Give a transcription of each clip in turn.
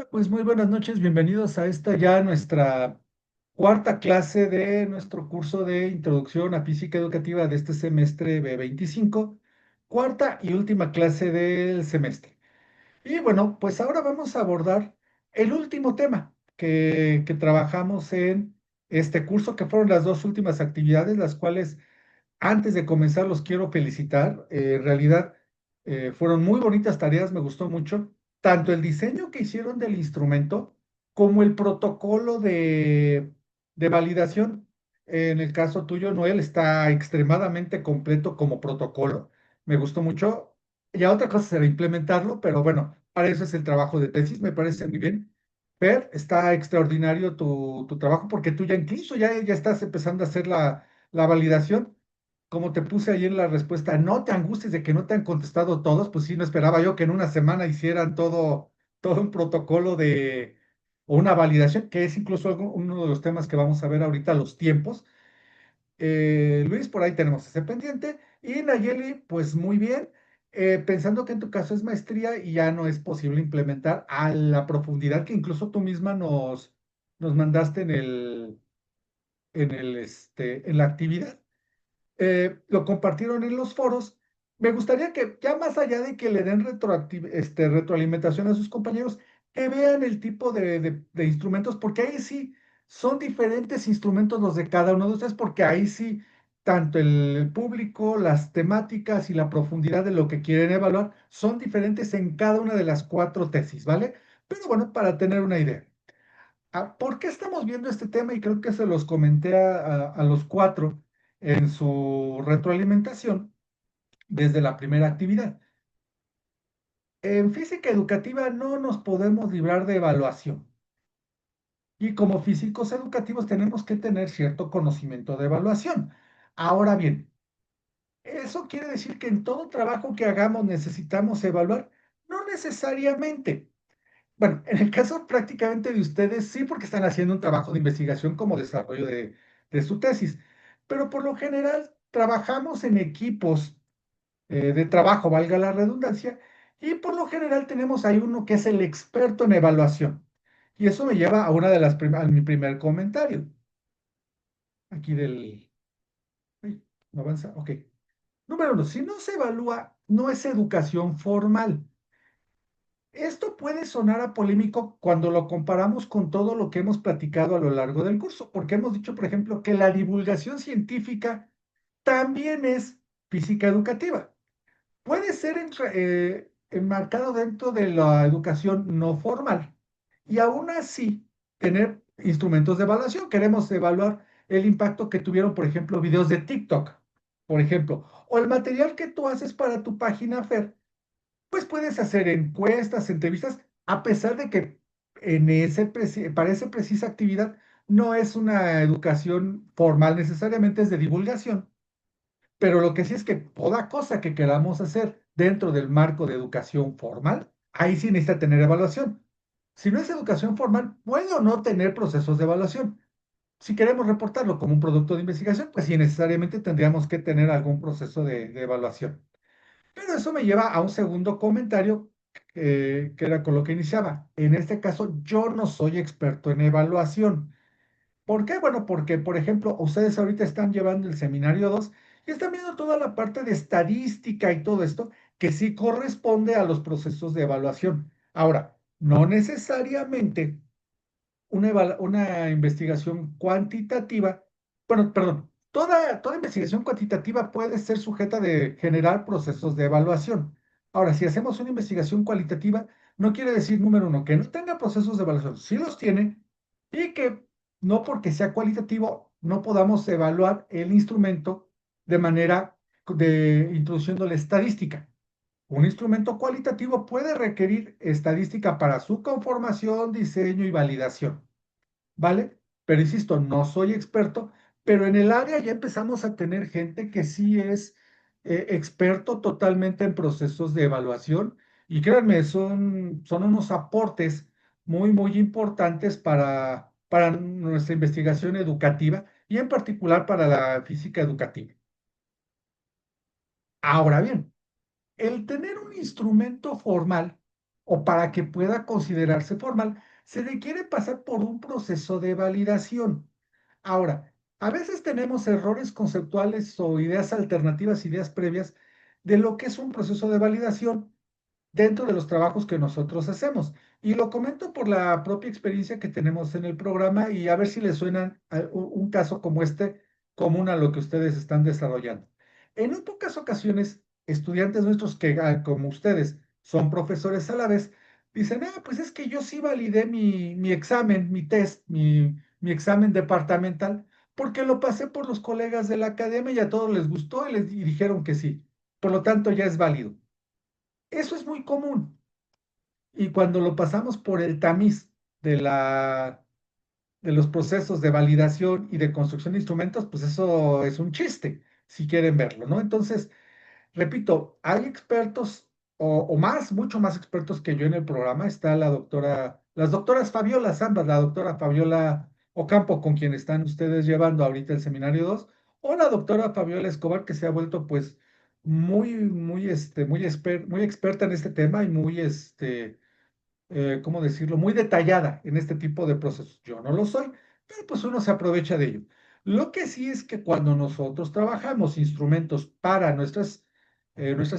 Pues muy buenas noches, bienvenidos a esta ya nuestra cuarta clase de nuestro curso de Introducción a Física Educativa de este semestre B25, cuarta y última clase del semestre. Y bueno, pues ahora vamos a abordar el último tema que trabajamos en este curso, que fueron las dos últimas actividades, las cuales antes de comenzar, los quiero felicitar. En realidad, fueron muy bonitas tareas, me gustó mucho. Tanto el diseño que hicieron del instrumento como el protocolo de validación. En el caso tuyo, Noel, está extremadamente completo como protocolo. Me gustó mucho. Ya otra cosa será implementarlo, pero bueno, para eso es el trabajo de tesis, me parece muy bien. Fer, está extraordinario tu trabajo porque tú ya incluso ya estás empezando a hacer la validación. Como te puse ahí en la respuesta, no te angusties de que no te han contestado todos, pues sí, no esperaba yo que en una semana hicieran todo un protocolo o una validación, que es incluso uno de los temas que vamos a ver ahorita, los tiempos. Luis, por ahí tenemos ese pendiente. Y Nayeli, pues muy bien, pensando que en tu caso es maestría y ya no es posible implementar a la profundidad que incluso tú misma nos mandaste en la actividad. Lo compartieron en los foros. Me gustaría que, ya más allá de que le den retroalimentación a sus compañeros, que vean el tipo de instrumentos, porque ahí sí son diferentes instrumentos los de cada uno de ustedes, porque ahí sí, tanto el público, las temáticas y la profundidad de lo que quieren evaluar son diferentes en cada una de las cuatro tesis, ¿vale? Pero bueno, para tener una idea. ¿Por qué estamos viendo este tema? Y creo que se los comenté a los cuatro en su retroalimentación desde la primera actividad. En física educativa no nos podemos librar de evaluación. Y como físicos educativos tenemos que tener cierto conocimiento de evaluación. Ahora bien, ¿eso quiere decir que en todo trabajo que hagamos necesitamos evaluar? No necesariamente. Bueno, en el caso prácticamente de ustedes, sí, porque están haciendo un trabajo de investigación como desarrollo de su tesis, pero por lo general trabajamos en equipos de trabajo, valga la redundancia, y por lo general tenemos ahí uno que es el experto en evaluación. Y eso me lleva a a mi primer comentario. Aquí ay, ¿no avanza? Ok. Número uno, si no se evalúa, no es educación formal. Esto puede sonar a polémico cuando lo comparamos con todo lo que hemos platicado a lo largo del curso, porque hemos dicho, por ejemplo, que la divulgación científica también es física educativa. Puede ser enmarcado dentro de la educación no formal y aún así tener instrumentos de evaluación. Queremos evaluar el impacto que tuvieron, por ejemplo, videos de TikTok, por ejemplo, o el material que tú haces para tu página FER, pues puedes hacer encuestas, entrevistas, a pesar de que para esa precisa actividad no es una educación formal, necesariamente es de divulgación, pero lo que sí es que toda cosa que queramos hacer dentro del marco de educación formal, ahí sí necesita tener evaluación. Si no es educación formal, puede o no tener procesos de evaluación. Si queremos reportarlo como un producto de investigación, pues sí necesariamente tendríamos que tener algún proceso de evaluación. Pero eso me lleva a un segundo comentario que era con lo que iniciaba. En este caso, yo no soy experto en evaluación. ¿Por qué? Bueno, porque, por ejemplo, ustedes ahorita están llevando el seminario 2 y están viendo toda la parte de estadística y todo esto que sí corresponde a los procesos de evaluación. Ahora, no necesariamente una investigación cuantitativa, bueno, perdón, toda investigación cuantitativa puede ser sujeta de generar procesos de evaluación. Ahora, si hacemos una investigación cualitativa, no quiere decir, número uno, que no tenga procesos de evaluación, sí los tiene, y que no porque sea cualitativo no podamos evaluar el instrumento de manera de introduciendo la estadística. Un instrumento cualitativo puede requerir estadística para su conformación, diseño y validación. ¿Vale? Pero insisto, no soy experto, pero en el área ya empezamos a tener gente que sí es experto totalmente en procesos de evaluación y créanme, son unos aportes muy importantes para nuestra investigación educativa y en particular para la física educativa. Ahora bien, el tener un instrumento formal o para que pueda considerarse formal, se requiere pasar por un proceso de validación. Ahora, a veces tenemos errores conceptuales o ideas alternativas, ideas previas de lo que es un proceso de validación dentro de los trabajos que nosotros hacemos. Y lo comento por la propia experiencia que tenemos en el programa y a ver si les suena un caso como este común a lo que ustedes están desarrollando. En muy pocas ocasiones, estudiantes nuestros que, como ustedes, son profesores a la vez, dicen, pues es que yo sí validé mi examen, mi test, mi examen departamental, porque lo pasé por los colegas de la academia y a todos les gustó y dijeron que sí. Por lo tanto, ya es válido. Eso es muy común. Y cuando lo pasamos por el tamiz de de los procesos de validación y de construcción de instrumentos, pues eso es un chiste, si quieren verlo, ¿no? Entonces, repito, hay expertos o más, mucho más expertos que yo en el programa. Está las doctoras Fabiolas, ambas, la doctora Fabiola Ocampo, con quien están ustedes llevando ahorita el seminario 2, o la doctora Fabiola Escobar, que se ha vuelto pues muy experta en este tema y ¿cómo decirlo? Muy detallada en este tipo de procesos. Yo no lo soy, pero pues uno se aprovecha de ello. Lo que sí es que cuando nosotros trabajamos instrumentos para nuestras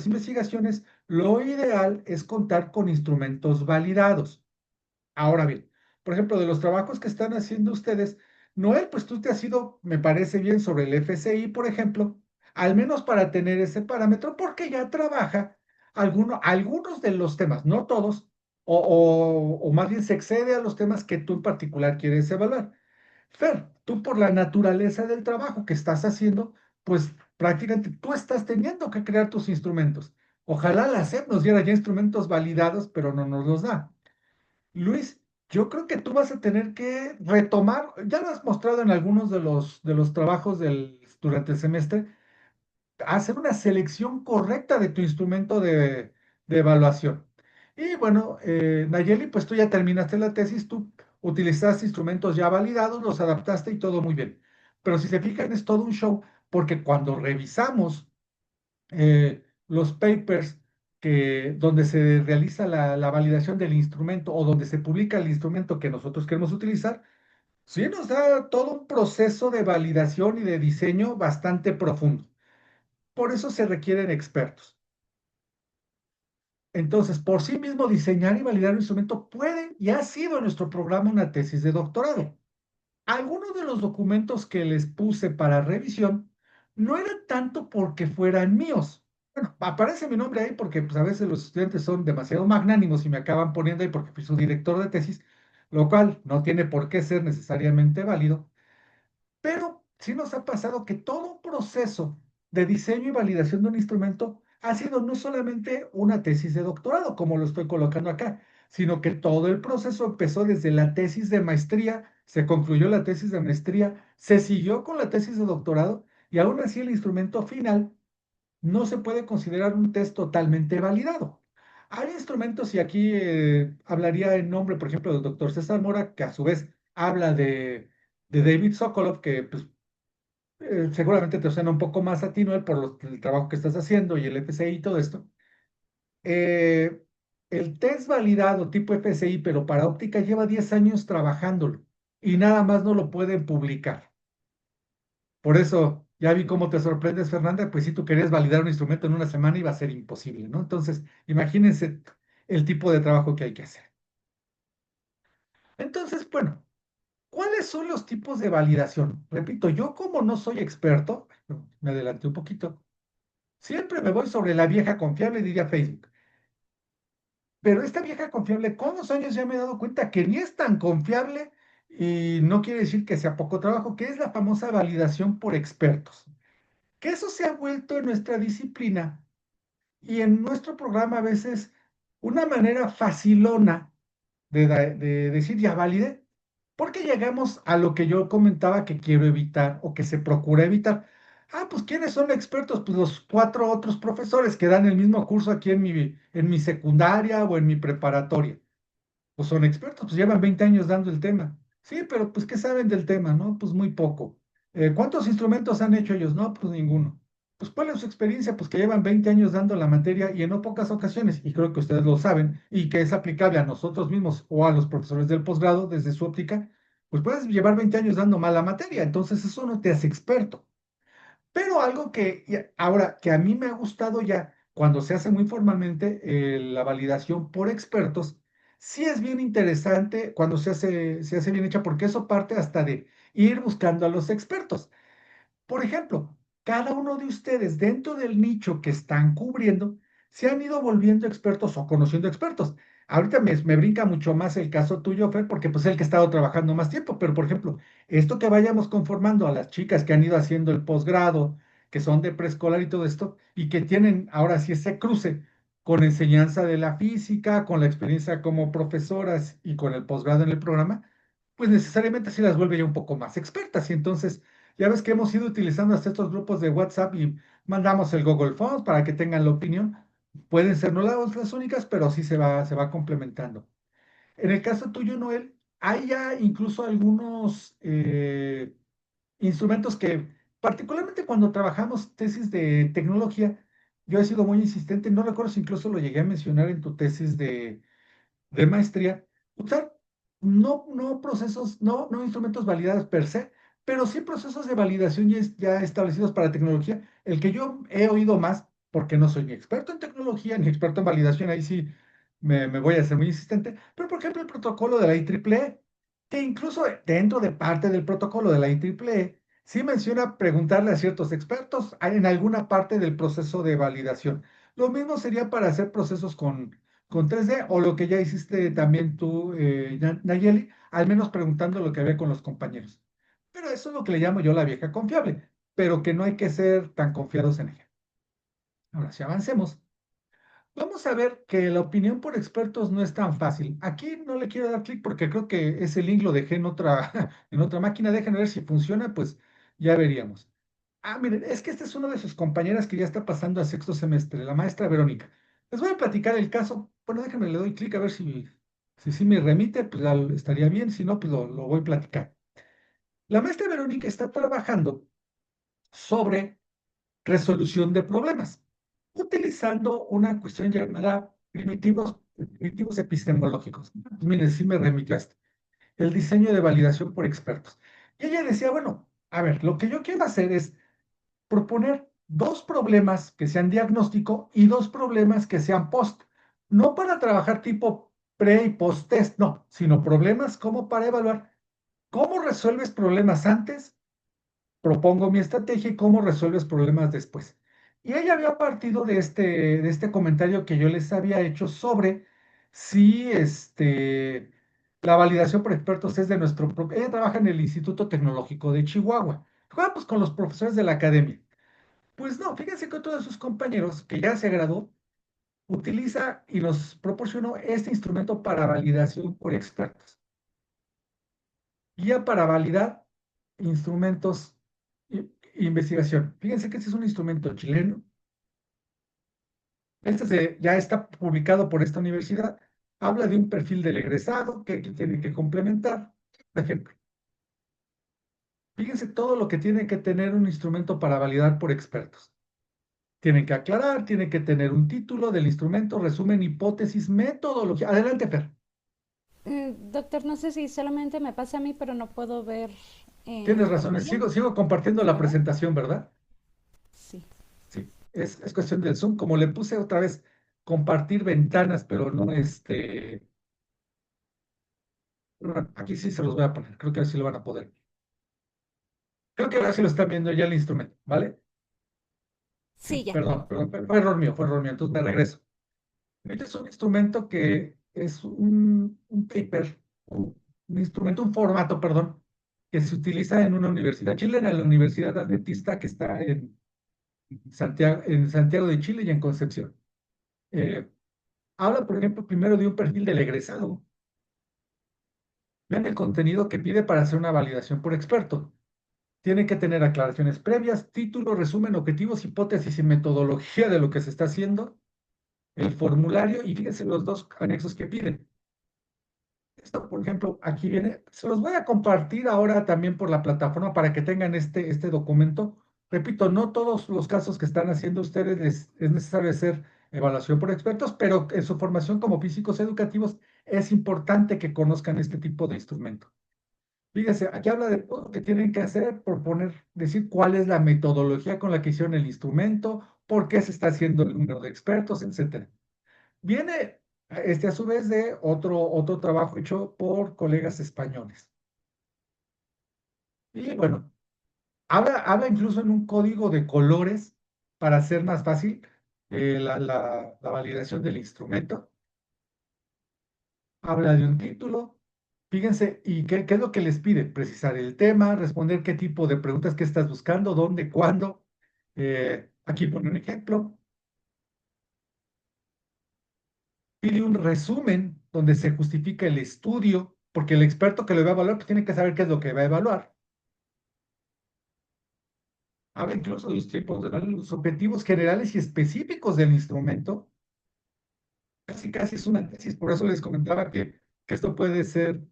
investigaciones, lo ideal es contar con instrumentos validados. Ahora bien, por ejemplo, de los trabajos que están haciendo ustedes, Noel, pues tú te has ido, me parece bien, sobre el FCI, por ejemplo, al menos para tener ese parámetro, porque ya trabaja algunos de los temas, no todos, o más bien se excede a los temas que tú en particular quieres evaluar. Fer, tú por la naturaleza del trabajo que estás haciendo, pues prácticamente tú estás teniendo que crear tus instrumentos. Ojalá la SEP nos diera ya instrumentos validados, pero no nos los da. Luis, yo creo que tú vas a tener que retomar, ya lo has mostrado en algunos de de los trabajos durante el semestre, hacer una selección correcta de tu instrumento de evaluación. Y bueno, Nayeli, pues tú ya terminaste la tesis, tú utilizaste instrumentos ya validados, los adaptaste y todo muy bien. Pero si se fijan, es todo un show, porque cuando revisamos los papers donde se realiza la validación del instrumento o donde se publica el instrumento que nosotros queremos utilizar, sí nos da todo un proceso de validación y de diseño bastante profundo. Por eso se requieren expertos. Entonces, por sí mismo, diseñar y validar un instrumento puede y ha sido en nuestro programa una tesis de doctorado. Algunos de los documentos que les puse para revisión no eran tanto porque fueran míos. Bueno, aparece mi nombre ahí porque pues, a veces los estudiantes son demasiado magnánimos y me acaban poniendo ahí porque fui su director de tesis, lo cual no tiene por qué ser necesariamente válido. Pero sí nos ha pasado que todo un proceso de diseño y validación de un instrumento ha sido no solamente una tesis de doctorado, como lo estoy colocando acá, sino que todo el proceso empezó desde la tesis de maestría, se concluyó la tesis de maestría, se siguió con la tesis de doctorado y aún así el instrumento final no se puede considerar un test totalmente validado. Hay instrumentos, y aquí hablaría en nombre, por ejemplo, del doctor César Mora, que a su vez habla de David Sokolov, que pues, seguramente te suena un poco más a ti, Noel, por el trabajo que estás haciendo y el FCI y todo esto. Eh, el test validado tipo FCI, pero para óptica, lleva 10 años trabajándolo y nada más no lo pueden publicar. Por eso, ya vi cómo te sorprendes, Fernanda, pues si tú querías validar un instrumento en una semana iba a ser imposible, ¿no? Entonces, imagínense el tipo de trabajo que hay que hacer. Entonces, bueno, ¿cuáles son los tipos de validación? Repito, yo como no soy experto, bueno, me adelanté un poquito, siempre me voy sobre la vieja confiable, diría Facebook. Pero esta vieja confiable, con los años ya me he dado cuenta que ni es tan confiable y no quiere decir que sea poco trabajo, que es la famosa validación por expertos. Que eso se ha vuelto en nuestra disciplina y en nuestro programa a veces una manera facilona de decir ya validé, porque llegamos a lo que yo comentaba que quiero evitar o que se procura evitar. Pues ¿quiénes son expertos? Pues los cuatro otros profesores que dan el mismo curso aquí en mi secundaria o en mi preparatoria. Pues son expertos, pues llevan 20 años dando el tema. Sí, pero pues ¿qué saben del tema, no? Pues muy poco. ¿Cuántos instrumentos han hecho ellos? No, pues ninguno. pues cuál es su experiencia, pues que llevan 20 años dando la materia y en no pocas ocasiones, y creo que ustedes lo saben, y que es aplicable a nosotros mismos o a los profesores del posgrado desde su óptica, pues puedes llevar 20 años dando mala materia, entonces eso no te hace experto. Pero algo que ahora, que a mí me ha gustado ya, cuando se hace muy formalmente la validación por expertos, sí es bien interesante cuando se hace bien hecha, porque eso parte hasta de ir buscando a los expertos. Por ejemplo, cada uno de ustedes dentro del nicho que están cubriendo se han ido volviendo expertos o conociendo expertos. Ahorita me brinca mucho más el caso tuyo, Fer, porque pues es el que ha estado trabajando más tiempo, pero por ejemplo, esto que vayamos conformando a las chicas que han ido haciendo el posgrado, que son de preescolar y todo esto, y que tienen ahora sí ese cruce con enseñanza de la física, con la experiencia como profesoras y con el posgrado en el programa, pues necesariamente sí las vuelve ya un poco más expertas. Y entonces ya ves que hemos ido utilizando hasta estos grupos de WhatsApp y mandamos el Google Forms para que tengan la opinión. Pueden ser no las únicas, pero sí se va complementando. En el caso tuyo, Noel, hay ya incluso algunos instrumentos que, particularmente cuando trabajamos tesis de tecnología, yo he sido muy insistente, no recuerdo si incluso lo llegué a mencionar en tu tesis de maestría, usar no procesos, no instrumentos validados per se, pero sí procesos de validación ya establecidos para tecnología. El que yo he oído más, porque no soy ni experto en tecnología ni experto en validación, ahí sí me voy a ser muy insistente, pero por ejemplo el protocolo de la IEEE, que incluso dentro de parte del protocolo de la IEEE, sí menciona preguntarle a ciertos expertos en alguna parte del proceso de validación. Lo mismo sería para hacer procesos con 3D o lo que ya hiciste también tú, Nayeli, al menos preguntando lo que había con los compañeros. Pero eso es lo que le llamo yo la vieja confiable, pero que no hay que ser tan confiados en ella. Ahora, si avancemos, vamos a ver que la opinión por expertos no es tan fácil. Aquí no le quiero dar clic porque creo que ese link lo dejé en otra, en otra máquina. Déjenme ver si funciona, pues ya veríamos. Ah, miren, es que esta es una de sus compañeras que ya está pasando a sexto semestre, la maestra Verónica. Les voy a platicar el caso. Bueno, déjenme, le doy clic a ver si sí me remite, pues ya estaría bien. Si no, pues lo voy a platicar. La maestra Verónica está trabajando sobre resolución de problemas, utilizando una cuestión llamada primitivos epistemológicos. Pues miren, sí me remitió a este, el diseño de validación por expertos. Y ella decía, bueno, a ver, lo que yo quiero hacer es proponer dos problemas que sean diagnóstico y dos problemas que sean post. No para trabajar tipo pre y post test, no, sino problemas como para evaluar cómo resuelves problemas antes, propongo mi estrategia y cómo resuelves problemas después. Y ella había partido de este comentario que yo les había hecho sobre si la validación por expertos es de nuestro propio. Ella trabaja en el Instituto Tecnológico de Chihuahua. Juega pues con los profesores de la academia. Pues no, fíjense que otro de sus compañeros que ya se graduó utiliza y nos proporcionó este instrumento para validación por expertos. Guía para validar instrumentos de investigación. Fíjense que este es un instrumento chileno. Ya está publicado por esta universidad. Habla de un perfil del egresado que tiene que complementar. Por ejemplo, fíjense todo lo que tiene que tener un instrumento para validar por expertos. Tienen que aclarar, tienen que tener un título del instrumento, resumen, hipótesis, metodología. Adelante, Fer. Doctor, no sé si solamente me pasa a mí, pero no puedo ver Tienes en razón. pantalla, Sigo compartiendo la ¿verdad? presentación, ¿verdad? Sí. Sí, es cuestión del Zoom. Como le puse otra vez, compartir ventanas, pero no bueno, aquí sí se los voy a poner. Creo que así lo van a poder. Creo que ahora sí lo están viendo ya el instrumento, ¿vale? Sí, Sí, ya. perdón, fue error mío, entonces me regreso. Este es un instrumento que es un paper, un instrumento, un formato, perdón, que se utiliza en una universidad chilena, la Universidad Adventista que está en Santiago de Chile y en Concepción. Eh, Habla, por ejemplo, primero de un perfil del egresado. Vean el contenido que pide para hacer una validación por experto. Tiene que tener aclaraciones previas, título, resumen, objetivos, hipótesis y metodología de lo que se está haciendo, el formulario y fíjense los dos anexos que piden. Esto, por ejemplo, aquí viene, se los voy a compartir ahora también por la plataforma para que tengan este documento. Repito, no todos los casos que están haciendo ustedes es necesario hacer evaluación por expertos, pero en su formación como físicos educativos es importante que conozcan este tipo de instrumento. Fíjense, aquí habla de todo lo que tienen que hacer, proponer, decir cuál es la metodología con la que hicieron el instrumento, por qué se está haciendo el número de expertos, etcétera. Viene a su vez de otro trabajo hecho por colegas españoles. Y bueno, habla incluso en un código de colores para hacer más fácil la validación del instrumento. Habla de un título. Fíjense, ¿y qué es lo que les pide? Precisar el tema, responder qué tipo de preguntas que estás buscando, dónde, cuándo. Aquí pone un ejemplo. Pide un resumen donde se justifica el estudio, porque el experto que lo va a evaluar pues, tiene que saber qué es lo que va a evaluar. Habla incluso de los tipos de los objetivos generales y específicos del instrumento. Casi, casi es una tesis, por eso les comentaba que esto puede ser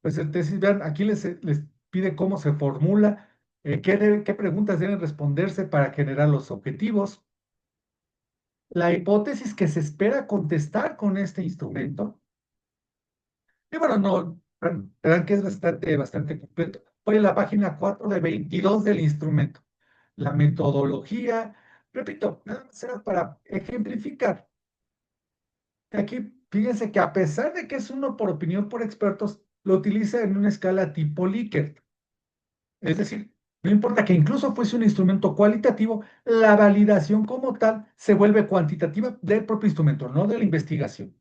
tesis. Vean, aquí les pide cómo se formula, qué preguntas deben responderse para generar los objetivos, la hipótesis que se espera contestar con este instrumento. Y bueno, no, verán que es bastante completo. Voy a la página 4 de 22 del instrumento. La metodología, repito, nada más era para ejemplificar. Aquí, fíjense que a pesar de que es uno por opinión por expertos, lo utiliza en una escala tipo Likert. Es decir, no importa que incluso fuese un instrumento cualitativo, la validación como tal se vuelve cuantitativa del propio instrumento, no de la investigación.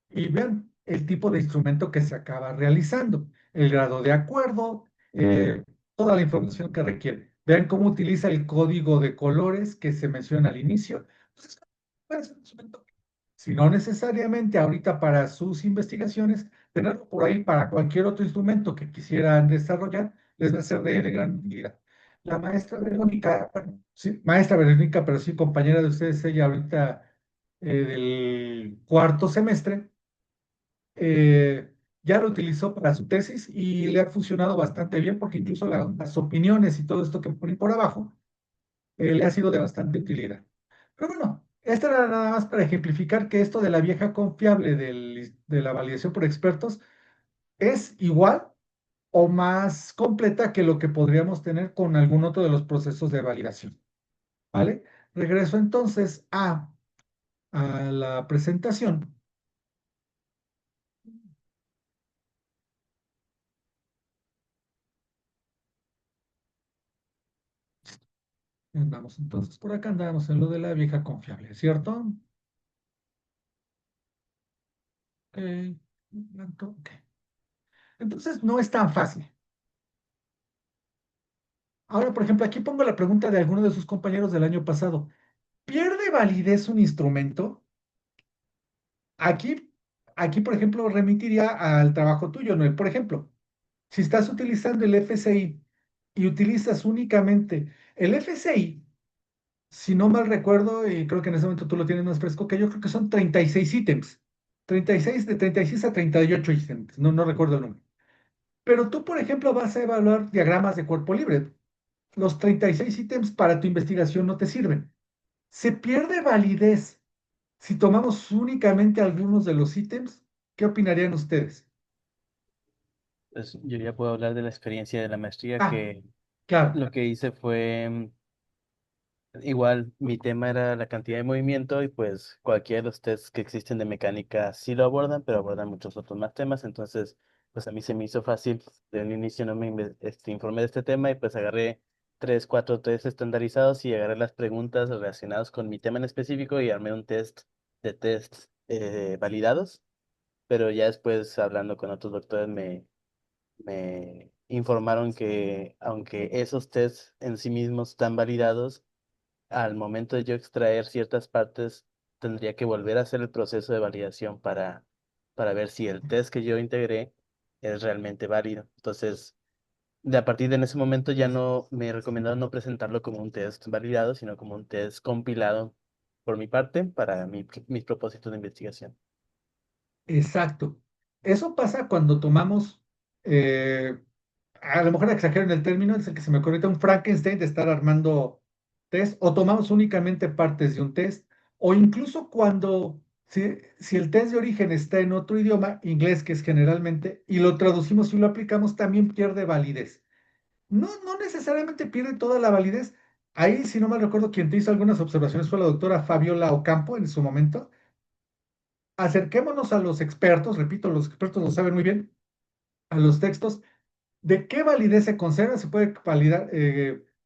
Y vean el tipo de instrumento que se acaba realizando, el grado de acuerdo, toda la información que requiere. Vean cómo utiliza el código de colores que se menciona al inicio. Entonces, es un instrumento, si no necesariamente ahorita para sus investigaciones, tenerlo por ahí para cualquier otro instrumento que quisieran desarrollar, les va a ser de gran utilidad. La maestra Verónica, bueno, sí, maestra Verónica, pero sí compañera de ustedes, ella ahorita del cuarto semestre, ya lo utilizó para su tesis y le ha funcionado bastante bien porque incluso las opiniones y todo esto que ponen por abajo le ha sido de bastante utilidad. Pero bueno, esto era nada más para ejemplificar que esto de la vieja confiable de la validación por expertos es igual o más completa que lo que podríamos tener con algún otro de los procesos de validación. ¿Vale? Regreso entonces a la presentación. Andamos entonces por acá, andamos en lo de la vieja confiable, ¿cierto? Ok, ok. Entonces no es tan fácil. Ahora, por ejemplo, aquí pongo la pregunta de alguno de sus compañeros del año pasado. ¿Pierde validez un instrumento? Aquí, aquí, por ejemplo, remitiría al trabajo tuyo, Noel. Por ejemplo, si estás utilizando el FCI y utilizas únicamente el FCI, si no mal recuerdo, y creo que en ese momento tú lo tienes más fresco que yo, creo que son 36 ítems. 36 de 36 a 38 ítems, no recuerdo el número. Pero tú, por ejemplo, vas a evaluar diagramas de cuerpo libre. Los 36 ítems para tu investigación no te sirven. Se pierde validez si tomamos únicamente algunos de los ítems. ¿Qué opinarían ustedes? Pues yo ya puedo hablar de la experiencia de la maestría, Ah, que claro, lo que hice fue igual, mi tema era la cantidad de movimiento y pues cualquiera de los tests que existen de mecánica sí lo abordan, pero abordan muchos otros más temas, entonces pues a mí se me hizo fácil, de un inicio no informé de este tema y pues agarré tres, cuatro tests estandarizados y agarré las preguntas relacionadas con mi tema en específico y armé un test de tests validados, pero ya después hablando con otros doctores me informaron que aunque esos tests en sí mismos están validados, al momento de yo extraer ciertas partes, tendría que volver a hacer el proceso de validación para ver si el test que yo integré es realmente válido. Entonces, de a partir de en ese momento ya no me recomendaron no presentarlo como un test validado, sino como un test compilado por mi parte para mis propósitos de investigación. exacto. Eso pasa cuando tomamos, eh, a lo mejor exagero en el término, es el que se me ocurre ahorita, un Frankenstein de estar armando test, o tomamos únicamente partes de un test, o incluso cuando, si el test de origen está en otro idioma, inglés que es generalmente, y lo traducimos y lo aplicamos, también pierde validez. No, no necesariamente pierde toda la validez. Ahí, si no mal recuerdo, quien te hizo algunas observaciones fue la doctora Fabiola Ocampo en su momento. Acerquémonos a los expertos, repito, los expertos lo saben muy bien, a los textos. ¿De qué validez se conserva? Se puede validar,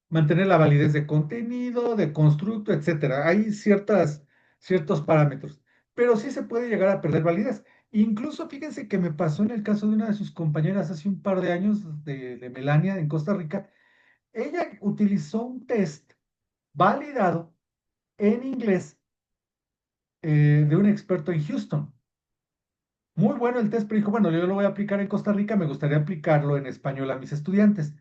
mantener la validez de contenido, de constructo, etcétera. Hay ciertos parámetros, pero sí se puede llegar a perder validez. Incluso fíjense que me pasó en el caso de una de sus compañeras hace un par de años de Melania en Costa Rica. Ella utilizó un test validado en inglés de un experto en Houston. Muy bueno el test, pero dijo, bueno, yo lo voy a aplicar en Costa Rica, me gustaría aplicarlo en español a mis estudiantes.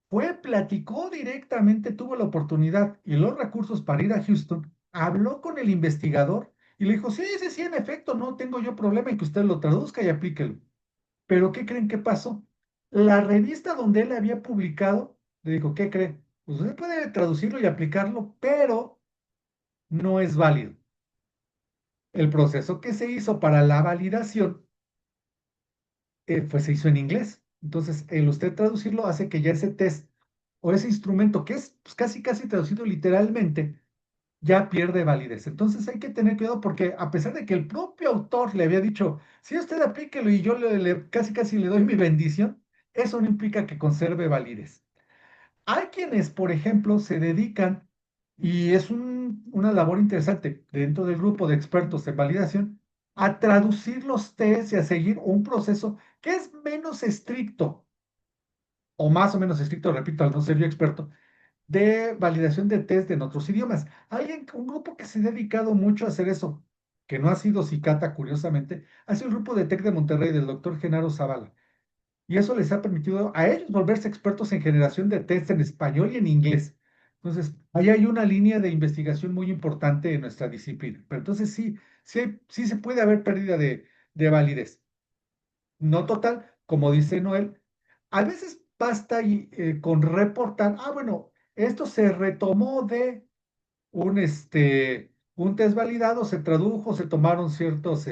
Fue, platicó directamente, tuvo la oportunidad y los recursos para ir a Houston, habló con el investigador y le dijo, sí, sí, sí, en efecto, no tengo yo problema en que usted lo traduzca y aplíquelo. Pero ¿qué creen que pasó? La revista donde él había publicado le dijo, ¿qué cree? Pues usted puede traducirlo y aplicarlo, pero no es válido. El proceso que se hizo para la validación, pues se hizo en inglés. Entonces, el usted traducirlo hace que ya ese test o ese instrumento que es pues, casi, casi traducido literalmente, ya pierde validez. Entonces hay que tener cuidado porque a pesar de que el propio autor le había dicho, si usted aplíquelo y yo casi, casi le doy mi bendición, eso no implica que conserve validez. Hay quienes, por ejemplo, se dedican, y es una labor interesante dentro del grupo de expertos en validación, a traducir los test y a seguir un proceso que es menos estricto, o más o menos estricto, repito, al no ser yo experto, de validación de test en otros idiomas. Hay un grupo que se ha dedicado mucho a hacer eso, que no ha sido Cicata, curiosamente, ha sido el grupo de TEC de Monterrey del doctor Genaro Zavala. Y eso les ha permitido a ellos volverse expertos en generación de test en español y en inglés. Entonces, ahí hay una línea de investigación muy importante en nuestra disciplina. Pero entonces sí, sí se puede haber pérdida de validez. No total, como dice Noel. A veces basta con reportar, bueno, esto se retomó de un test validado, se tradujo, se tomaron ciertos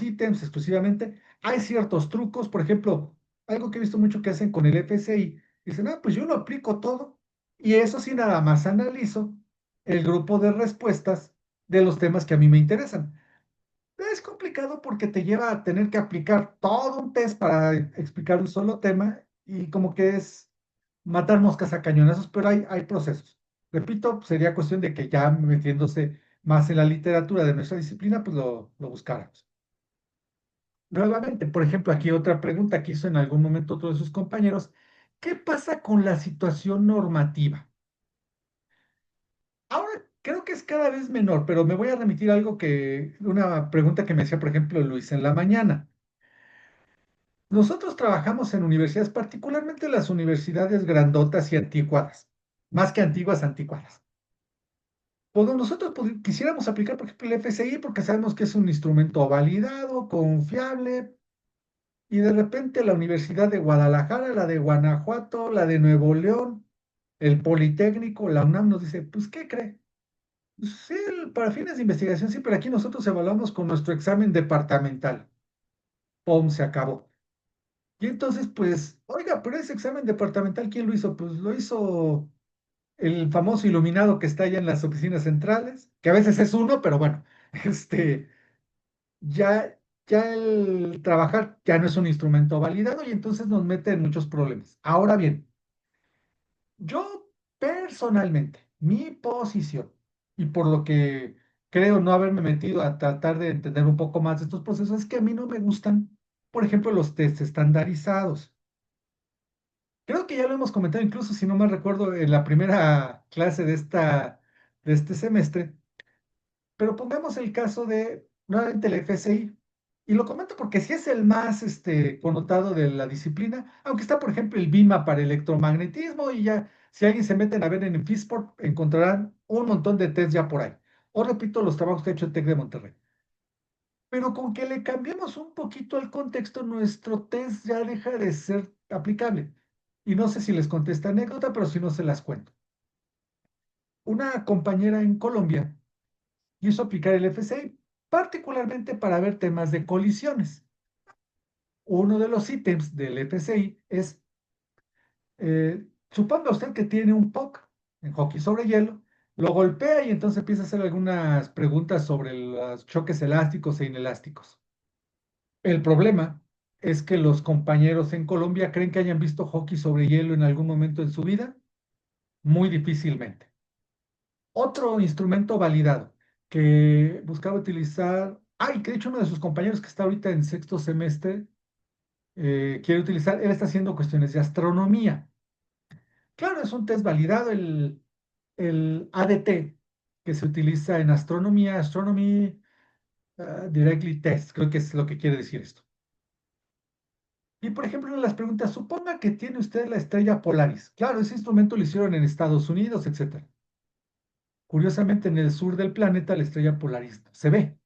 ítems exclusivamente. Hay ciertos trucos, por ejemplo, algo que he visto mucho que hacen con el FSI. Dicen, pues yo lo aplico todo y eso sí nada más analizo el grupo de respuestas de los temas que a mí me interesan. Es complicado porque te lleva a tener que aplicar todo un test para explicar un solo tema y como que es matar moscas a cañonazos, pero hay procesos. Repito, sería cuestión de que ya metiéndose más en la literatura de nuestra disciplina, pues lo buscáramos. Nuevamente, por ejemplo, aquí otra pregunta que hizo en algún momento otro de sus compañeros. ¿Qué pasa con la situación normativa? Ahora creo que es cada vez menor, pero me voy a remitir a una pregunta que me hacía, por ejemplo, Luis en la mañana. Nosotros trabajamos en universidades, particularmente las universidades grandotas y anticuadas, más que antiguas, anticuadas. Cuando nosotros quisiéramos aplicar, por ejemplo, el FSI, porque sabemos que es un instrumento validado, confiable, y de repente la Universidad de Guadalajara, la de Guanajuato, la de Nuevo León, el Politécnico, la UNAM nos dice, pues, ¿qué cree? Pues, sí, para fines de investigación, sí, pero aquí nosotros evaluamos con nuestro examen departamental. ¡Pum! Se acabó. Y entonces, pues, oiga, pero ese examen departamental, ¿quién lo hizo? Pues lo hizo el famoso iluminado que está allá en las oficinas centrales, que a veces es uno, pero bueno, este, ya, ya el trabajar ya no es un instrumento validado y entonces nos mete en muchos problemas. Ahora bien, yo personalmente, mi posición, y por lo que creo no haberme metido a tratar de entender un poco más de estos procesos, es que a mí no me gustan, por ejemplo, los test estandarizados. Creo que ya lo hemos comentado, incluso si no mal recuerdo, en la primera clase de este semestre, pero pongamos el caso de nuevamente el FSI. Y lo comento porque sí es el más connotado de la disciplina, aunque está, por ejemplo, el BIMA para electromagnetismo y ya, si alguien se meten a ver en el FISPORT, encontrarán un montón de test ya por ahí. O repito, los trabajos que ha hecho el TEC de Monterrey. Pero con que le cambiemos un poquito el contexto, nuestro test ya deja de ser aplicable. Y no sé si les conté esta anécdota, pero si no se las cuento. Una compañera en Colombia quiso aplicar el FCI, particularmente para ver temas de colisiones. Uno de los ítems del FCI es, suponga usted que tiene un puck en hockey sobre hielo, lo golpea y entonces empieza a hacer algunas preguntas sobre los choques elásticos e inelásticos. El problema es que los compañeros en Colombia creen que hayan visto hockey sobre hielo en algún momento en su vida, muy difícilmente. Otro instrumento validado que buscaba utilizar, que de hecho uno de sus compañeros que está ahorita en sexto semestre quiere utilizar, él está haciendo cuestiones de astronomía. Claro, es un test validado, el ADT, que se utiliza en astronomía, Astronomy Directly Test, creo que es lo que quiere decir esto. Y por ejemplo, una de las preguntas, suponga que tiene usted la estrella Polaris. Claro, ese instrumento lo hicieron en Estados Unidos, etcétera. Curiosamente, en el sur del planeta la estrella Polaris no se ve.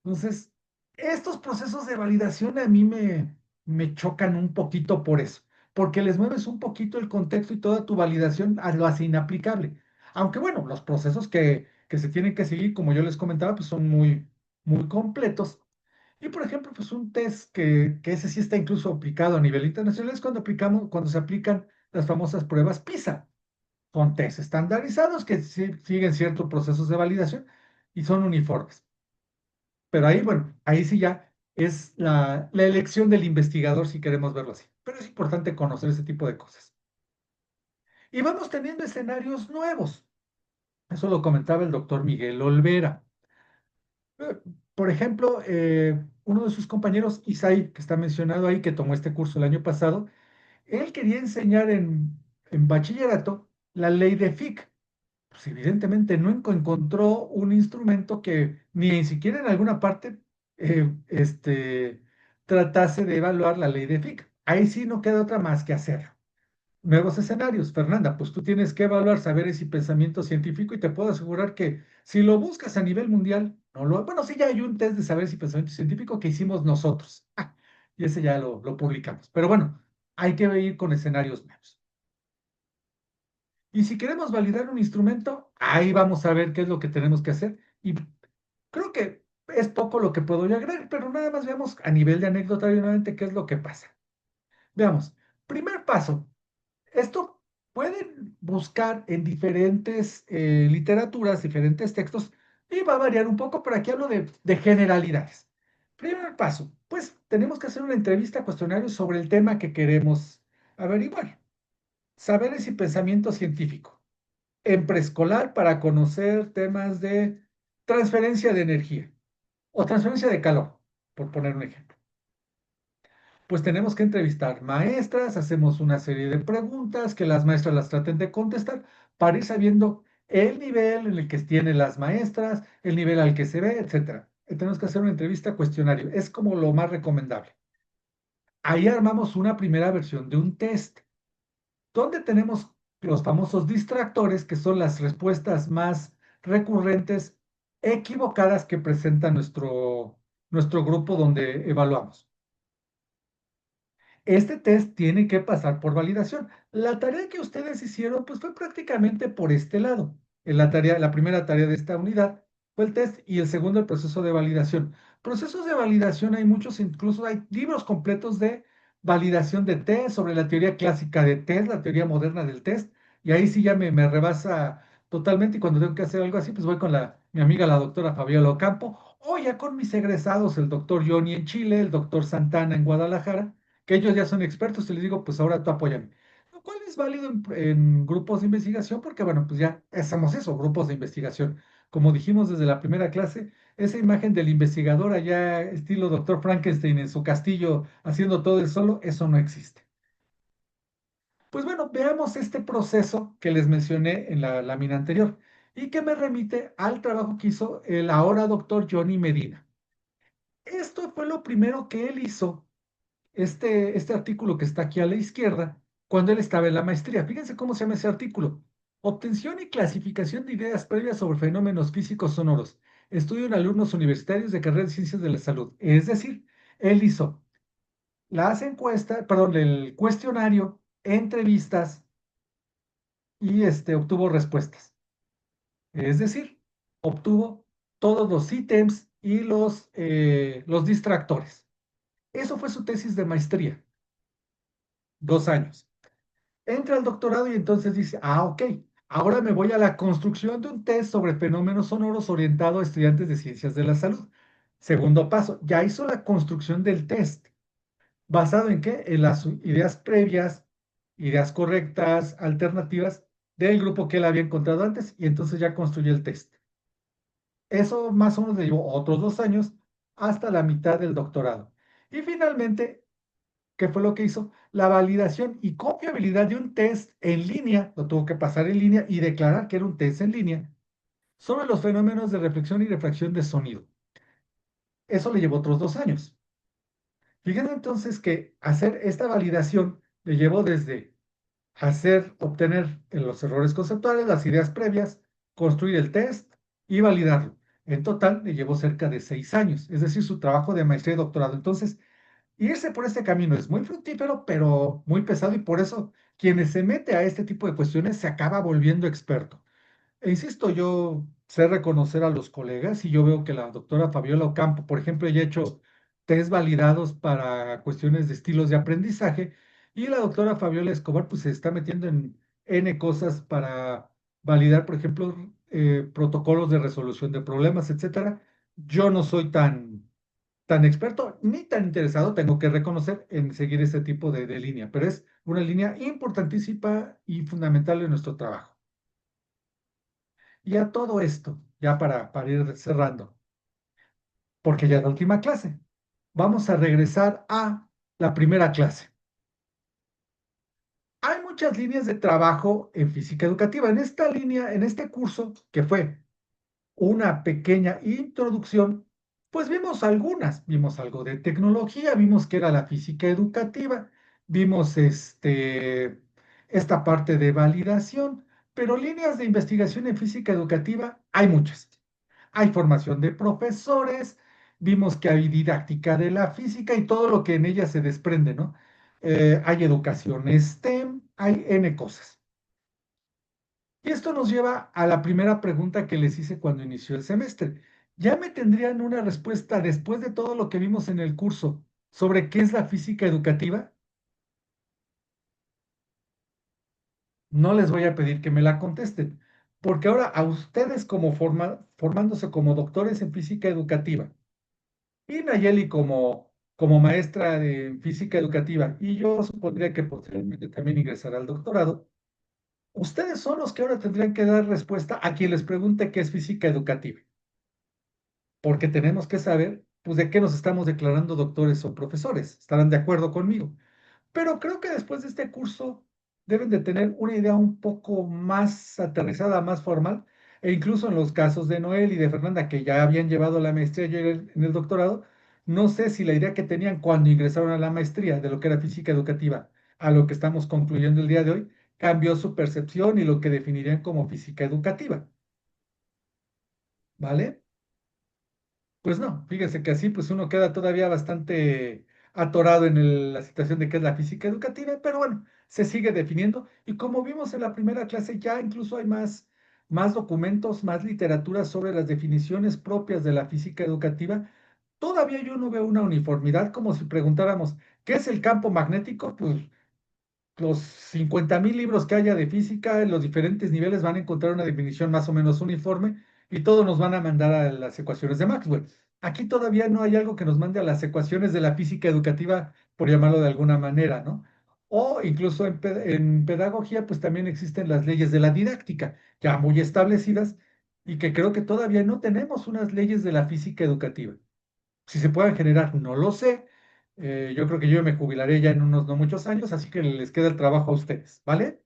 Entonces, estos procesos de validación a mí me chocan un poquito por eso, porque les mueves un poquito el contexto y toda tu validación lo hace inaplicable. Aunque bueno, los procesos que se tienen que seguir, como yo les comentaba, pues son muy completos. Y por ejemplo, pues un test que ese sí está incluso aplicado a nivel internacional es cuando se aplican las famosas pruebas PISA. Son test estandarizados que siguen ciertos procesos de validación y son uniformes. Pero ahí, bueno, ahí sí ya es la elección del investigador si queremos verlo así. Pero es importante conocer ese tipo de cosas. Y vamos teniendo escenarios nuevos. Eso lo comentaba el doctor Miguel Olvera. Eh, Por ejemplo, uno de sus compañeros, Isai, que está mencionado ahí, que tomó este curso el año pasado, él quería enseñar en bachillerato la ley de Fick. Pues evidentemente no encontró un instrumento que ni siquiera en alguna parte tratase de evaluar la ley de Fick. Ahí sí no queda otra más que hacer. Nuevos escenarios, Fernanda, pues tú tienes que evaluar saberes y pensamiento científico y te puedo asegurar que si lo buscas a nivel mundial, bueno, sí ya hay un test de saberes y pensamiento científico que hicimos nosotros. Y ese ya lo publicamos. Pero bueno, hay que ir con escenarios nuevos. Y si queremos validar un instrumento, ahí vamos a ver qué es lo que tenemos que hacer. Y creo que es poco lo que puedo yo agregar, pero nada más veamos a nivel de anécdota nuevamente qué es lo que pasa. Veamos, primer paso, esto pueden buscar en diferentes literaturas, diferentes textos, y va a variar un poco, pero aquí hablo de generalidades. Primer paso, pues tenemos que hacer una entrevista cuestionario sobre el tema que queremos averiguar. Saberes y pensamiento científico en preescolar para conocer temas de transferencia de energía o transferencia de calor, por poner un ejemplo. Pues tenemos que entrevistar maestras, hacemos una serie de preguntas que las maestras las traten de contestar para ir sabiendo el nivel en el que tienen las maestras, el nivel al que se ve, etcétera. Tenemos que hacer una entrevista cuestionario, es como lo más recomendable. Ahí armamos una primera versión de un test donde tenemos los famosos distractores, que son las respuestas más recurrentes, equivocadas que presenta nuestro grupo donde evaluamos. Este test tiene que pasar por validación. La tarea que ustedes hicieron, pues fue prácticamente por este lado. La primera tarea de esta unidad fue el test y el segundo el proceso de validación. Procesos de validación hay muchos, incluso hay libros completos de validación de test sobre la teoría clásica de test, la teoría moderna del test, y ahí sí ya me rebasa totalmente y cuando tengo que hacer algo así, pues voy con mi amiga la doctora Fabiola Ocampo o ya con mis egresados, el doctor Johnny en Chile, el doctor Santana en Guadalajara que ellos ya son expertos y les digo, pues ahora tú apóyame. Lo cual es válido en grupos de investigación porque, bueno, pues ya hacemos eso, grupos de investigación. Como dijimos desde la primera clase, esa imagen del investigador allá, estilo doctor Frankenstein en su castillo haciendo todo él solo, eso no existe. Pues bueno, veamos este proceso que les mencioné en la lámina anterior y que me remite al trabajo que hizo el ahora doctor Johnny Medina. Esto fue lo primero que él hizo este artículo que está aquí a la izquierda, cuando él estaba en la maestría. Fíjense cómo se llama ese artículo. Obtención y clasificación de ideas previas sobre fenómenos físicos sonoros. Estudio en alumnos universitarios de carrera de ciencias de la salud. Es decir, él hizo las encuestas, perdón, el cuestionario, entrevistas y obtuvo respuestas. Es decir, obtuvo todos los ítems y los distractores. Eso fue su tesis de maestría, 2 años. Entra al doctorado y entonces dice, ok, ahora me voy a la construcción de un test sobre fenómenos sonoros orientado a estudiantes de ciencias de la salud. Segundo paso, ya hizo la construcción del test. ¿Basado en qué? En las ideas previas, ideas correctas, alternativas del grupo que él había encontrado antes y entonces ya construyó el test. Eso más o menos le llevó otros 2 años hasta la mitad del doctorado. Y finalmente, ¿qué fue lo que hizo? La validación y confiabilidad de un test en línea, lo tuvo que pasar en línea y declarar que era un test en línea sobre los fenómenos de reflexión y refracción de sonido. Eso le llevó otros 2 años. Fíjense entonces que hacer esta validación le llevó desde obtener los errores conceptuales, las ideas previas, construir el test y validarlo. En total le llevó cerca de 6 años, es decir, su trabajo de maestría y doctorado. Entonces, irse por este camino es muy fructífero, pero muy pesado y por eso quienes se mete a este tipo de cuestiones se acaba volviendo experto. E insisto, yo sé reconocer a los colegas y yo veo que la doctora Fabiola Ocampo, por ejemplo, ella ha hecho test validados para cuestiones de estilos de aprendizaje y la doctora Fabiola Escobar pues se está metiendo en N cosas para validar, por ejemplo, protocolos de resolución de problemas, etcétera. Yo no soy tan experto ni tan interesado, tengo que reconocer, en seguir este tipo de línea, pero es una línea importantísima y fundamental en nuestro trabajo. Y a todo esto, ya para ir cerrando, porque ya es la última clase, vamos a regresar a la primera clase. Hay muchas líneas de trabajo en física educativa. En esta línea, en este curso, que fue una pequeña introducción, pues vimos algunas. Vimos algo de tecnología, vimos que era la física educativa, vimos esta parte de validación, pero líneas de investigación en física educativa hay muchas. Hay formación de profesores, vimos que hay didáctica de la física y todo lo que en ella se desprende, ¿no? Hay educación STEM, hay N cosas. Y esto nos lleva a la primera pregunta que les hice cuando inició el semestre. ¿Ya me tendrían una respuesta después de todo lo que vimos en el curso sobre qué es la física educativa? No les voy a pedir que me la contesten, porque ahora a ustedes como formándose como doctores en física educativa, y Nayeli como maestra de física educativa, y yo supondría que posteriormente también ingresará al doctorado, ustedes son los que ahora tendrían que dar respuesta a quien les pregunte qué es física educativa, porque tenemos que saber, pues, de qué nos estamos declarando doctores o profesores. ¿Estarán de acuerdo conmigo? Pero creo que después de este curso deben de tener una idea un poco más aterrizada, más formal, e incluso en los casos de Noel y de Fernanda, que ya habían llevado la maestría y en el doctorado, no sé si la idea que tenían cuando ingresaron a la maestría de lo que era física educativa a lo que estamos concluyendo el día de hoy, cambió su percepción y lo que definirían como física educativa, ¿vale? Pues no, fíjese que así pues uno queda todavía bastante atorado en la situación de qué es la física educativa, pero bueno, se sigue definiendo y como vimos en la primera clase ya incluso hay más documentos, más literatura sobre las definiciones propias de la física educativa. Todavía yo no veo una uniformidad como si preguntáramos, ¿qué es el campo magnético? Pues los 50,000 libros que haya de física en los diferentes niveles van a encontrar una definición más o menos uniforme y todos nos van a mandar a las ecuaciones de Maxwell. Aquí todavía no hay algo que nos mande a las ecuaciones de la física educativa, por llamarlo de alguna manera, ¿no? O incluso en pedagogía, pues también existen las leyes de la didáctica, ya muy establecidas, y que creo que todavía no tenemos unas leyes de la física educativa. Si se puedan generar, no lo sé. Yo creo que yo me jubilaré ya en unos no muchos años, así que les queda el trabajo a ustedes, ¿vale?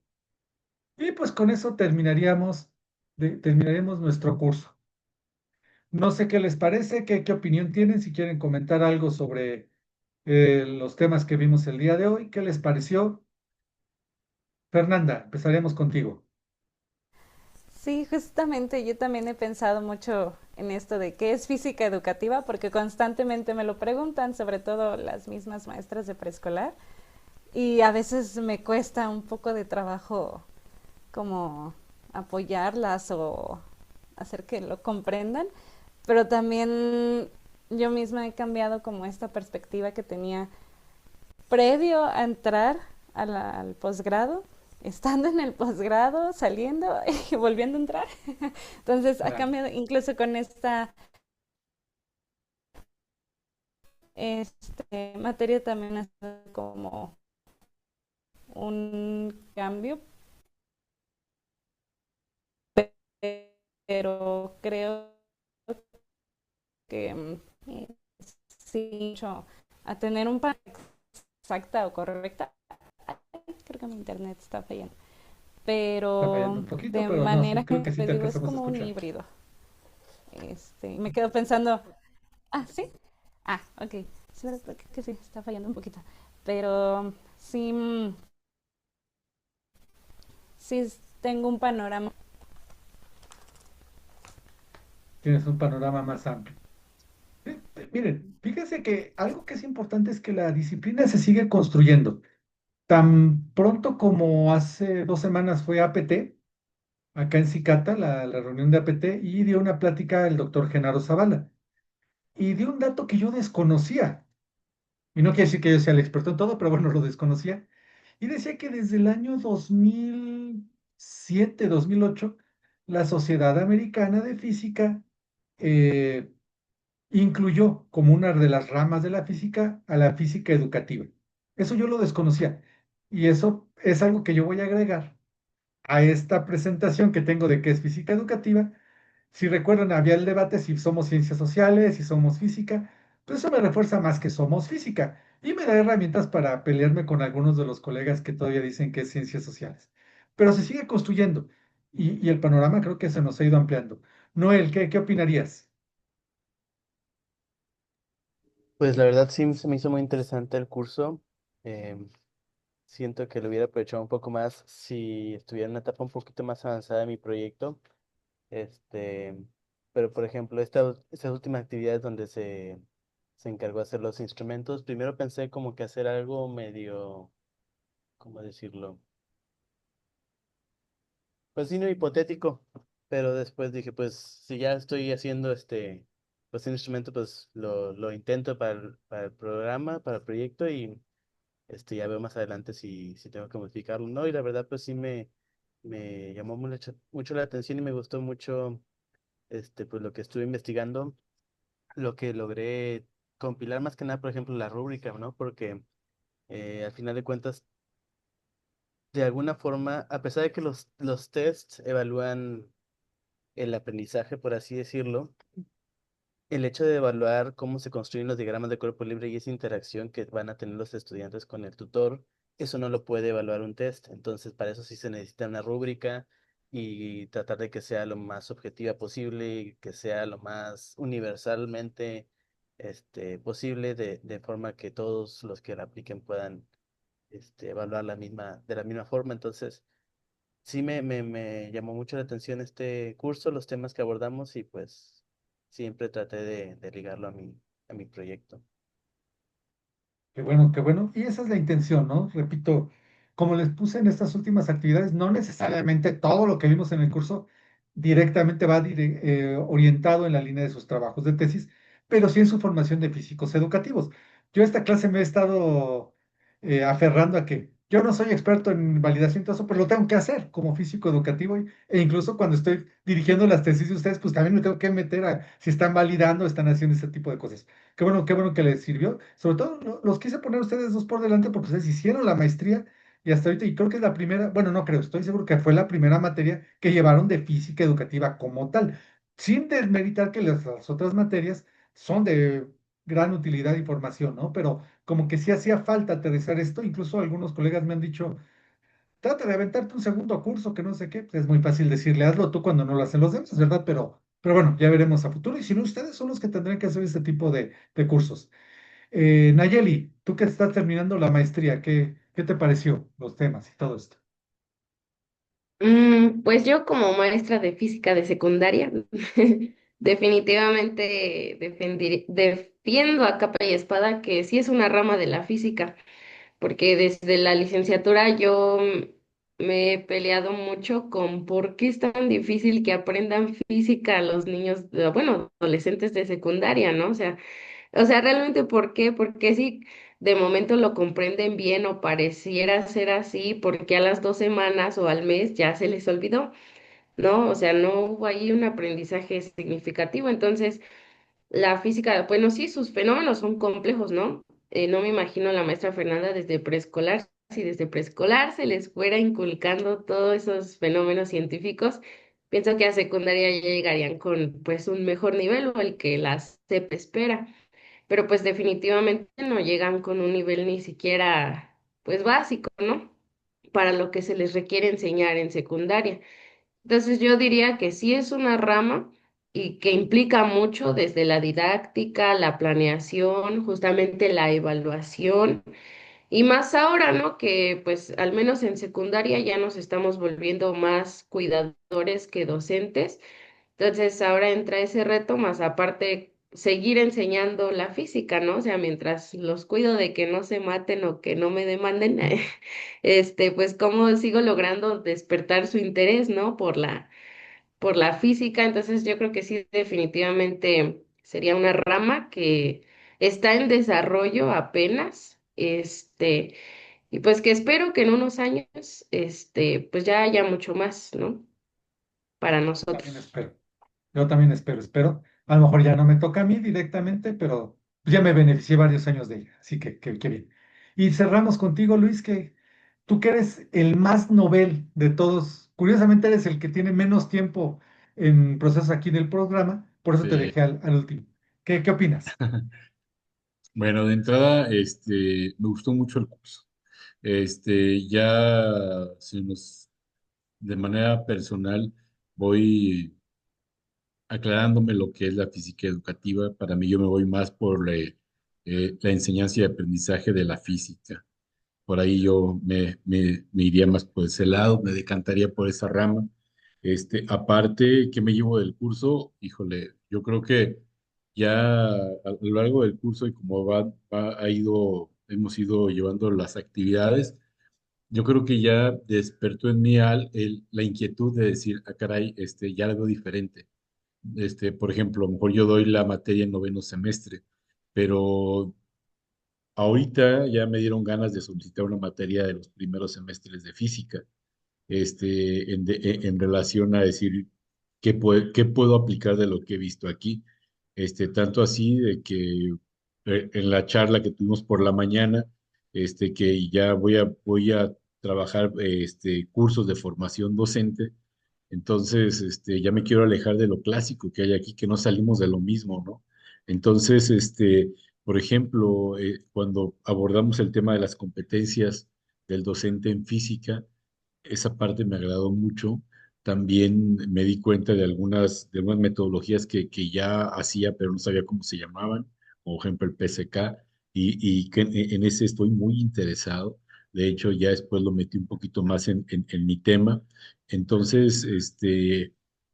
Y pues con eso terminaremos nuestro curso. No sé qué les parece, qué opinión tienen, si quieren comentar algo sobre los temas que vimos el día de hoy. ¿Qué les pareció? Fernanda, empezaremos contigo. Sí, justamente yo también he pensado mucho en esto de qué es física educativa, porque constantemente me lo preguntan, sobre todo las mismas maestras de preescolar, y a veces me cuesta un poco de trabajo como apoyarlas o hacer que lo comprendan, pero también yo misma he cambiado como esta perspectiva que tenía previo a entrar al posgrado, estando en el posgrado, saliendo y volviendo a entrar. Entonces ha Claro. cambiado incluso con esta materia también ha sido como un cambio, pero creo que sí, a tener un pan exacta o correcta. Creo que mi internet está fallando. Está fallando Pero un poquito, de pero no, sí, manera creo que que sí te te digo, es alcanzamos a como un escuchar. híbrido. Me quedo pensando, ¿sí? Ok. Sí, ¿verdad? Que sí, está fallando un poquito. Pero sí, sí tengo un panorama. Tienes un panorama más amplio. Miren, fíjense que algo que es importante es que la disciplina se sigue construyendo. Tan pronto como hace 2 semanas fue APT, acá en Cicata, la reunión de APT, y dio una plática el doctor Genaro Zavala. Y dio un dato que yo desconocía. Y no quiere decir que yo sea el experto en todo, pero bueno, lo desconocía. Y decía que desde el año 2007, 2008, la Sociedad Americana de Física eh, incluyó como una de las ramas de la física a la física educativa. Eso yo lo desconocía. Y eso es algo que yo voy a agregar a esta presentación que tengo de qué es física educativa. Si recuerdan, había el debate si somos ciencias sociales, si somos física, pues eso me refuerza más que somos física y me da herramientas para pelearme con algunos de los colegas que todavía dicen que es ciencias sociales. Pero se sigue construyendo y el panorama creo que se nos ha ido ampliando. Noel, ¿qué opinarías? Pues la verdad sí se me hizo muy interesante el curso. Em, Siento que lo hubiera aprovechado un poco más si estuviera en una etapa un poquito más avanzada de mi proyecto. Este, pero por ejemplo, estas últimas actividades donde se encargó de hacer los instrumentos, primero pensé como que hacer algo medio, ¿cómo decirlo? Pues sí, no hipotético, pero después dije, pues si ya estoy haciendo pues un instrumento, pues lo intento para el programa, para el proyecto y ya veo más adelante si tengo que modificarlo, ¿no? Y la verdad, pues sí me llamó mucho la atención y me gustó mucho, pues lo que estuve investigando, lo que logré compilar más que nada, por ejemplo, la rúbrica, ¿no? Porque al final de cuentas, de alguna forma, a pesar de que los tests evalúan el aprendizaje, por así decirlo, el hecho de evaluar cómo se construyen los diagramas de cuerpo libre y esa interacción que van a tener los estudiantes con el tutor, eso no lo puede evaluar un test. Entonces, para eso sí se necesita una rúbrica y tratar de que sea lo más objetiva posible y que sea lo más universalmente posible, de forma que todos los que la apliquen puedan evaluar de la misma forma. Entonces, sí me llamó mucho la atención este curso, los temas que abordamos y pues siempre traté de ligarlo a mi proyecto. Qué bueno, qué bueno. Y esa es la intención, ¿no? Repito, como les puse en estas últimas actividades, no necesariamente todo lo que vimos en el curso directamente va orientado en la línea de sus trabajos de tesis, pero sí en su formación de físicos educativos. Yo esta clase me he estado aferrando a que yo no soy experto en validación y todo eso, pero lo tengo que hacer como físico educativo e incluso cuando estoy dirigiendo las tesis de ustedes, pues también me tengo que meter a si están validando, están haciendo ese tipo de cosas. Qué bueno que les sirvió. Sobre todo los quise poner a ustedes dos por delante porque ustedes hicieron la maestría y hasta ahorita, y creo que es la primera, bueno, no creo, estoy seguro que fue la primera materia que llevaron de física educativa como tal, sin desmeritar que las otras materias son de gran utilidad y formación, ¿no? Pero como que sí hacía falta aterrizar esto, incluso algunos colegas me han dicho, trata de aventarte un segundo curso, que no sé qué, pues es muy fácil decirle, hazlo tú cuando no lo hacen los demás, ¿verdad? Pero bueno, ya veremos a futuro, y si no, ustedes son los que tendrán que hacer este tipo de cursos. Nayeli, tú que estás terminando la maestría, ¿qué te pareció los temas y todo esto? Pues yo como maestra de física de secundaria, Definitivamente defiendo a capa y espada que sí es una rama de la física, porque desde la licenciatura yo me he peleado mucho con por qué es tan difícil que aprendan física los niños, bueno, adolescentes de secundaria, ¿no? O sea, realmente ¿por qué? Porque si de momento lo comprenden bien o pareciera ser así, porque a las 2 semanas o al mes ya se les olvidó, ¿no? O sea, no hubo ahí un aprendizaje significativo. Entonces, la física, bueno, sí, sus fenómenos son complejos, ¿no? No me imagino a la maestra Fernanda desde preescolar, si desde preescolar se les fuera inculcando todos esos fenómenos científicos, pienso que a secundaria ya llegarían con pues un mejor nivel o el que la SEP espera, pero pues definitivamente no llegan con un nivel ni siquiera pues básico, ¿no? Para lo que se les requiere enseñar en secundaria. Entonces yo diría que sí es una rama y que implica mucho desde la didáctica, la planeación, justamente la evaluación y más ahora, ¿no? Que pues al menos en secundaria ya nos estamos volviendo más cuidadores que docentes. Entonces ahora entra ese reto más aparte seguir enseñando la física, ¿no? O sea, mientras los cuido de que no se maten o que no me demanden, pues cómo sigo logrando despertar su interés, ¿no? Por la física, entonces yo creo que sí, definitivamente sería una rama que está en desarrollo apenas, y pues que espero que en unos años, pues ya haya mucho más, ¿no? Para También nosotros. espero. Yo también espero. A lo mejor ya no me toca a mí directamente, pero ya me beneficié varios años de ella. Así que bien. Y cerramos contigo, Luis, que tú que eres el más novel de todos. Curiosamente eres el que tiene menos tiempo en proceso aquí del programa, por eso te Sí. dejé al último. ¿Qué opinas? Bueno, de entrada, me gustó mucho el curso. Ya de manera personal, voy aclarándome lo que es la física educativa. Para mí, yo me voy más por la enseñanza y aprendizaje de la física. Por ahí yo me iría más por ese lado, me decantaría por esa rama. Aparte, ¿qué me llevo del curso? Híjole, yo creo que ya a lo largo del curso y como hemos ido llevando las actividades, yo creo que ya despertó en mí la inquietud de decir, ah, caray, ya algo diferente. Por ejemplo, a lo mejor yo doy la materia en noveno semestre, pero ahorita ya me dieron ganas de solicitar una materia de los primeros semestres de física, en relación a decir qué puedo aplicar de lo que he visto aquí. Tanto así de que en la charla que tuvimos por la mañana, que ya voy a trabajar cursos de formación docente. Entonces, ya me quiero alejar de lo clásico que hay aquí, que no salimos de lo mismo, ¿no? Entonces, por ejemplo, cuando abordamos el tema de las competencias del docente en física, esa parte me agradó mucho. También me di cuenta de algunas metodologías que ya hacía, pero no sabía cómo se llamaban, como por ejemplo el PSK, y que en ese estoy muy interesado. De hecho, ya después lo metí un poquito más en mi tema. Entonces,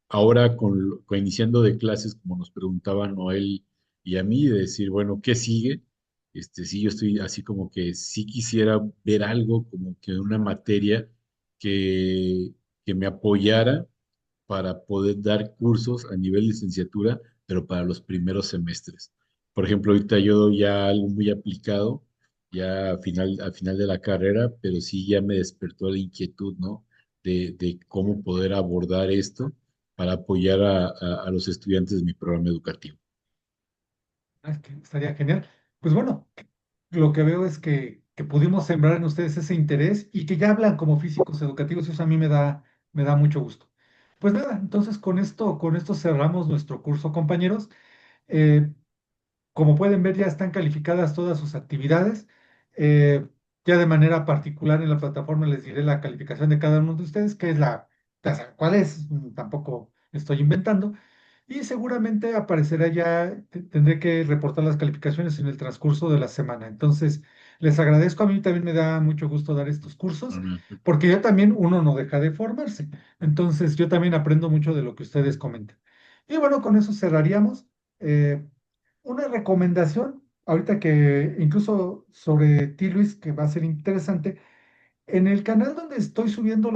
ahora con iniciando de clases, como nos preguntaba Noel y a mí, de decir, bueno, ¿qué sigue? Sí, yo estoy así como que sí quisiera ver algo como que una materia que, que me apoyara para poder dar cursos a nivel licenciatura, pero para los primeros semestres. Por ejemplo, ahorita yo doy ya algo muy aplicado, ya al final de la carrera, pero sí ya me despertó la inquietud, ¿no? De cómo poder abordar esto para apoyar a los estudiantes de mi programa educativo. Es que estaría genial. Pues bueno, lo que veo es que pudimos sembrar en ustedes ese interés y que ya hablan como físicos educativos, y eso a mí me da mucho gusto. Pues nada, entonces con esto cerramos nuestro curso, compañeros. Eh, Como pueden ver, ya están calificadas todas sus actividades. Eh, ya de manera particular en la plataforma les diré la calificación de cada uno de ustedes, que es ya saben cuál es, tampoco estoy inventando. Y seguramente aparecerá ya, tendré que reportar las calificaciones en el transcurso de la semana. Entonces, les agradezco, a mí también me da mucho gusto dar estos cursos, Realmente. porque yo también uno no deja de formarse. Entonces, yo también aprendo mucho de lo que ustedes comentan. Y bueno, con eso cerraríamos. Eh, una recomendación, ahorita que incluso sobre ti, Luis, que va a ser interesante, en el canal donde estoy subiendo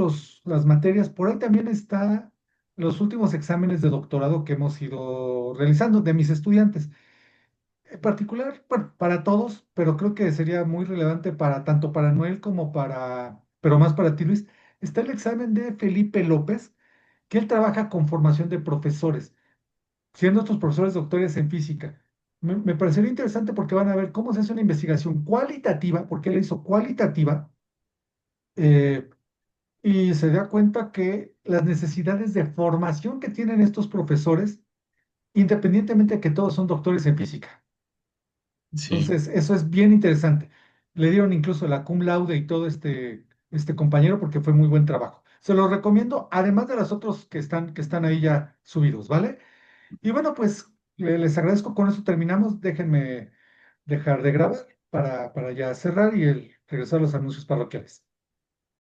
las materias, por ahí también está los últimos exámenes de doctorado que hemos ido realizando de mis estudiantes. En particular, bueno, para todos, pero creo que sería muy relevante para tanto para Noel como pero más para ti, Luis. Está el examen de Felipe López, que él trabaja con formación de profesores, siendo estos profesores doctores en física. Me parecería interesante porque van a ver cómo se hace una investigación cualitativa, porque él la hizo cualitativa, eh, y se da cuenta que las necesidades de formación que tienen estos profesores, independientemente de que todos son doctores en física. Sí, Entonces, eso es bien interesante. Le dieron incluso la cum laude y todo este compañero porque fue muy buen trabajo. Se lo recomiendo, además de los otros que están ahí ya subidos, ¿vale? Y bueno, pues les agradezco. Con eso terminamos. Déjenme dejar de grabar para ya cerrar y regresar a los anuncios parroquiales.